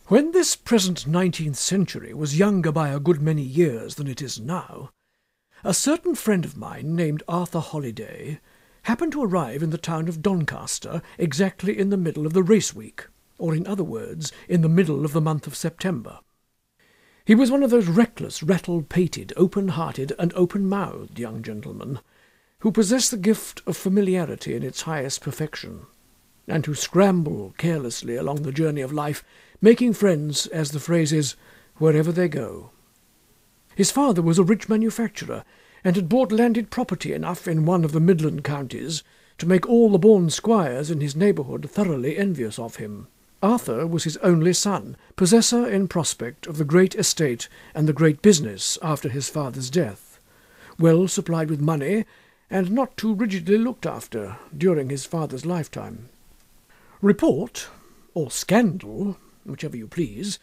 When this present 19th century was younger by a good many years than it is now, a certain friend of mine named Arthur Holliday happened to arrive in the town of Doncaster exactly in the middle of the race week, or in other words, in the middle of the month of September. He was one of those reckless, rattle-pated, open-hearted and open-mouthed young gentlemen who possess the gift of familiarity in its highest perfection, and who scramble carelessly along the journey of life, making friends, as the phrase is, wherever they go. His father was a rich manufacturer, and had bought landed property enough in one of the Midland counties to make all the born squires in his neighbourhood thoroughly envious of him. Arthur was his only son, possessor in prospect of the great estate and the great business after his father's death, well supplied with money, and not too rigidly looked after during his father's lifetime. Report, or scandal, whichever you please,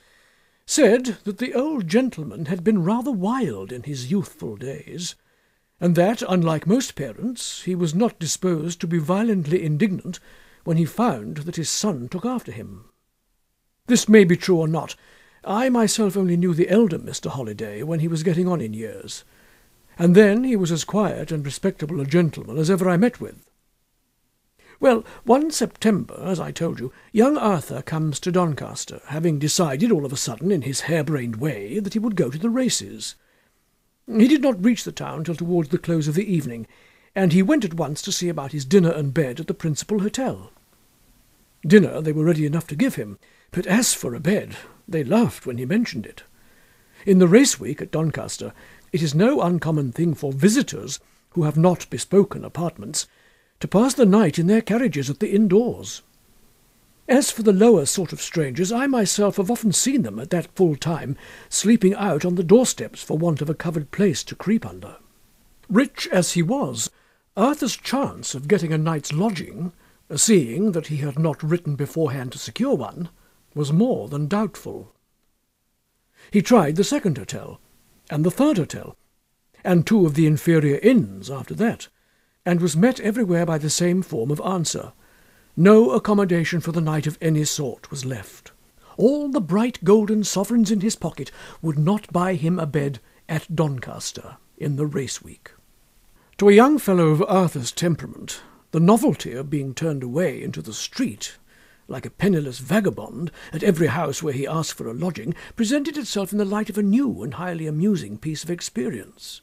said that the old gentleman had been rather wild in his youthful days, and that, unlike most parents, he was not disposed to be violently indignant when he found that his son took after him. This may be true or not. I myself only knew the elder Mr. Holliday when he was getting on in years, and then he was as quiet and respectable a gentleman as ever I met with. Well, one September, as I told you, young Arthur comes to Doncaster, having decided all of a sudden in his harebrained way that he would go to the races. He did not reach the town till towards the close of the evening, and he went at once to see about his dinner and bed at the principal hotel. Dinner they were ready enough to give him, but as for a bed, they laughed when he mentioned it. In the race week at Doncaster, it is no uncommon thing for visitors who have not bespoken apartments to pass the night in their carriages at the inn-doors. As for the lower sort of strangers, I myself have often seen them at that full time sleeping out on the doorsteps for want of a covered place to creep under. Rich as he was, Arthur's chance of getting a night's lodging, seeing that he had not written beforehand to secure one, was more than doubtful. He tried the second hotel, and the third hotel, and two of the inferior inns after that, and was met everywhere by the same form of answer. No accommodation for the night of any sort was left. All the bright golden sovereigns in his pocket would not buy him a bed at Doncaster in the race week. To a young fellow of Arthur's temperament, the novelty of being turned away into the street, like a penniless vagabond, at every house where he asked for a lodging, presented itself in the light of a new and highly amusing piece of experience.